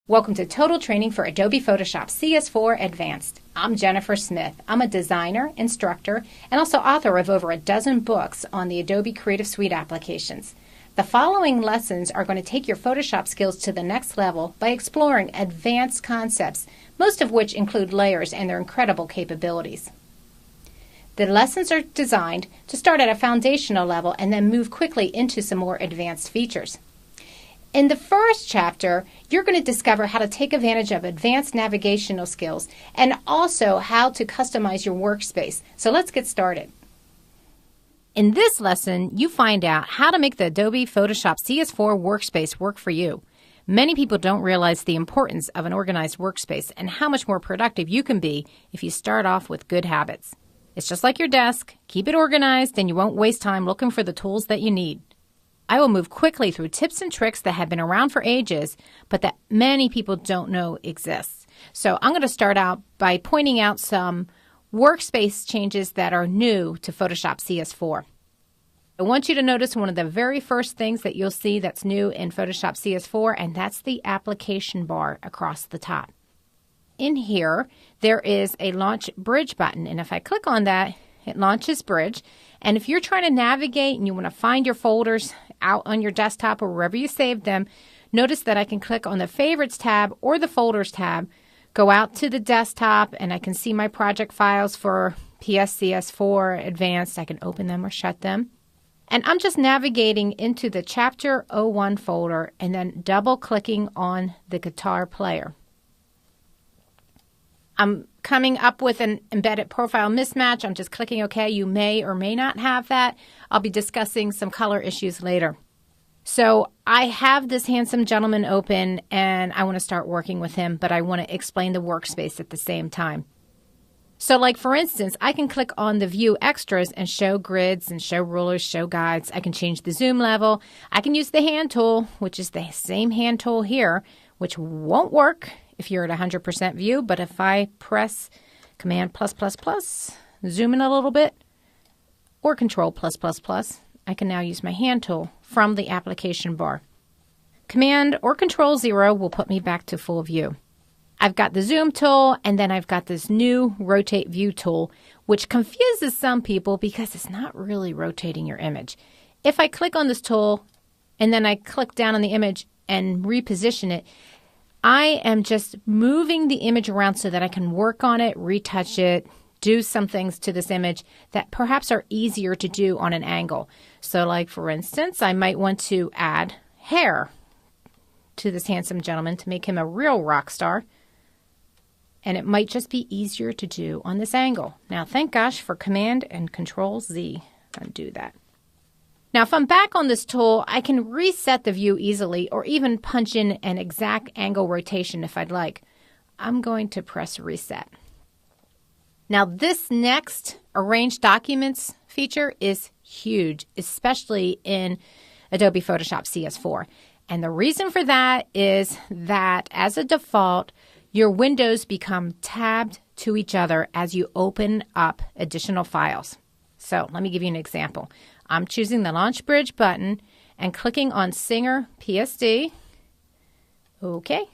Welcome to Total Training for Adobe Photoshop CS4 Advanced. I'm Jennifer Smith. I'm a designer, instructor, and also author of over a dozen books on the Adobe Creative Suite applications. The following lessons are going to take your Photoshop skills to the next level by exploring advanced concepts, most of which include layers and their incredible capabilities. The lessons are designed to start at a foundational level and then move quickly into some more advanced features. In the first chapter, you're going to discover how to take advantage of advanced navigational skills and also how to customize your workspace. So let's get started. In this lesson, you find out how to make the Adobe Photoshop CS4 workspace work for you. Many people don't realize the importance of an organized workspace and how much more productive you can be if you start off with good habits. It's just like your desk. Keep it organized and you won't waste time looking for the tools that you need. I will move quickly through tips and tricks that have been around for ages, but that many people don't know exists. So I'm going to start out by pointing out some workspace changes that are new to Photoshop CS4. I want you to notice one of the very first things that you'll see that's new in Photoshop CS4, and that's the application bar across the top. In here, there is a Launch Bridge button, and if I click on that, it launches Bridge. And if you're trying to navigate and you want to find your folders out on your desktop or wherever you saved them, notice that I can click on the Favorites tab or the Folders tab, go out to the desktop, and I can see my project files for CS4 Advanced. I can open them or shut them. And I'm just navigating into the Chapter 01 folder and then double-clicking on the guitar player. I'm coming up with an embedded profile mismatch. I'm just clicking OK. You may or may not have that. I'll be discussing some color issues later. So I have this handsome gentleman open and I want to start working with him, but I want to explain the workspace at the same time. So like for instance, I can click on the View Extras and show grids and show rulers, show guides. I can change the zoom level. I can use the hand tool, which is the same hand tool here, which won't work if you're at 100% view, but if I press Command++, zoom in a little bit, or Control++, I can now use my hand tool from the application bar. Command or Control 0 will put me back to full view. I've got the zoom tool, and then I've got this new rotate view tool, which confuses some people because it's not really rotating your image. If I click on this tool, and then I click down on the image and reposition it, I am just moving the image around so that I can work on it, retouch it, do some things to this image that perhaps are easier to do on an angle. So like for instance, I might want to add hair to this handsome gentleman to make him a real rock star. And it might just be easier to do on this angle. Now thank gosh for Command and Control Z. Undo that. Now, if I'm back on this tool, I can reset the view easily or even punch in an exact angle rotation if I'd like. I'm going to press Reset. Now, this next Arrange Documents feature is huge, especially in Adobe Photoshop CS4. And the reason for that is that as a default, your windows become tabbed to each other as you open up additional files. So let me give you an example. I'm choosing the Launch Bridge button and clicking on Singer PSD. Okay.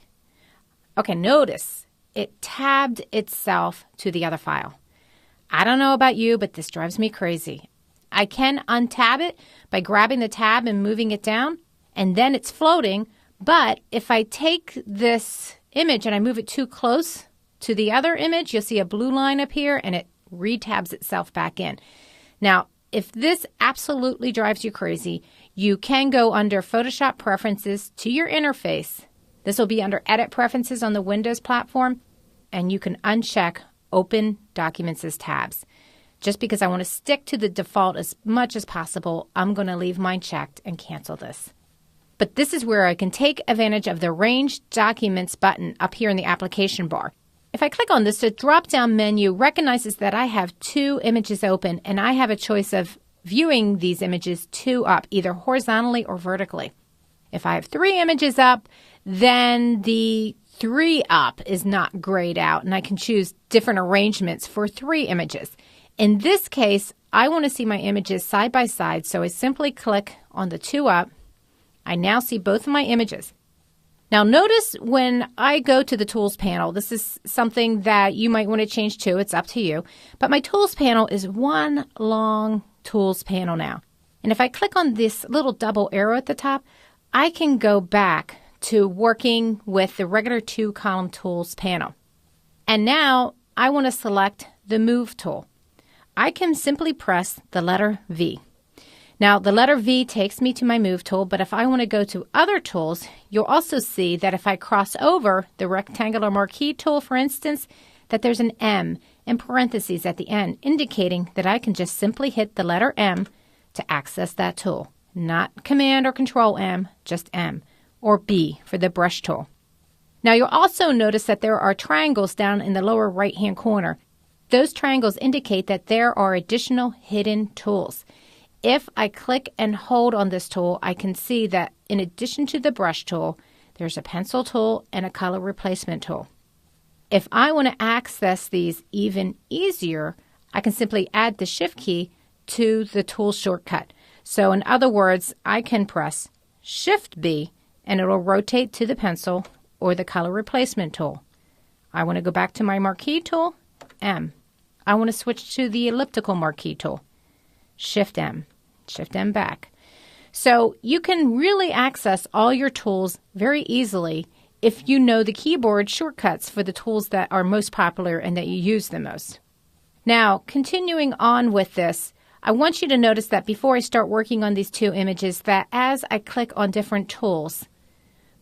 Okay, notice it tabbed itself to the other file. I don't know about you, but this drives me crazy. I can untab it by grabbing the tab and moving it down, and then it's floating. But if I take this image and I move it too close to the other image, you'll see a blue line up here, and it retabs itself back in. Now, if this absolutely drives you crazy, you can go under Photoshop Preferences to your interface. This will be under Edit Preferences on the Windows platform, and you can uncheck Open Documents as Tabs. Just because I want to stick to the default as much as possible, I'm going to leave mine checked and cancel this. But this is where I can take advantage of the Arrange Documents button up here in the application bar. If I click on this, the drop-down menu recognizes that I have two images open, and I have a choice of viewing these images two up, either horizontally or vertically. If I have three images up, then the three up is not grayed out, and I can choose different arrangements for three images. In this case, I want to see my images side by side, so I simply click on the two up. I now see both of my images. Now notice when I go to the Tools panel, this is something that you might want to change too. It's up to you. But my Tools panel is one long Tools panel now. And if I click on this little double arrow at the top, I can go back to working with the regular 2-column Tools panel. And now I want to select the Move tool. I can simply press the letter V. Now, the letter V takes me to my Move tool, but if I want to go to other tools, you'll also see that if I cross over the rectangular marquee tool, for instance, that there's an M in parentheses at the end, indicating that I can just simply hit the letter M to access that tool. Not Command or Control M, just M, or B for the brush tool. Now, you'll also notice that there are triangles down in the lower right-hand corner. Those triangles indicate that there are additional hidden tools. If I click and hold on this tool, I can see that in addition to the brush tool, there's a pencil tool and a color replacement tool. If I want to access these even easier, I can simply add the Shift key to the tool shortcut. So in other words, I can press Shift B and it'll rotate to the pencil or the color replacement tool. I want to go back to my marquee tool, M. I want to switch to the elliptical marquee tool, Shift M. Shift M back. So you can really access all your tools very easily if you know the keyboard shortcuts for the tools that are most popular and that you use the most. Now, continuing on with this, I want you to notice that before I start working on these two images, that as I click on different tools,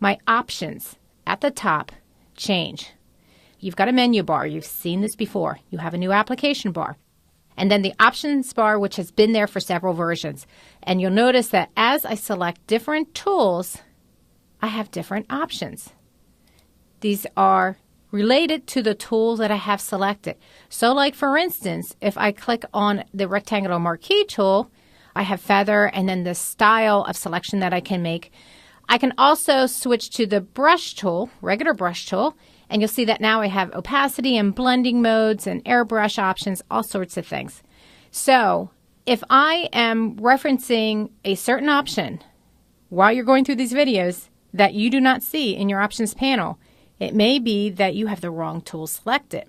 my options at the top change. You've got a menu bar. You've seen this before. You have a new application bar. And then the options bar, which has been there for several versions. And you'll notice that as I select different tools, I have different options. These are related to the tool that I have selected. So like for instance, if I click on the rectangular marquee tool, I have feather and then the style of selection that I can make. I can also switch to the brush tool, regular brush tool, and you'll see that now I have opacity and blending modes and airbrush options, all sorts of things. So if I am referencing a certain option while you're going through these videos that you do not see in your options panel, it may be that you have the wrong tool selected.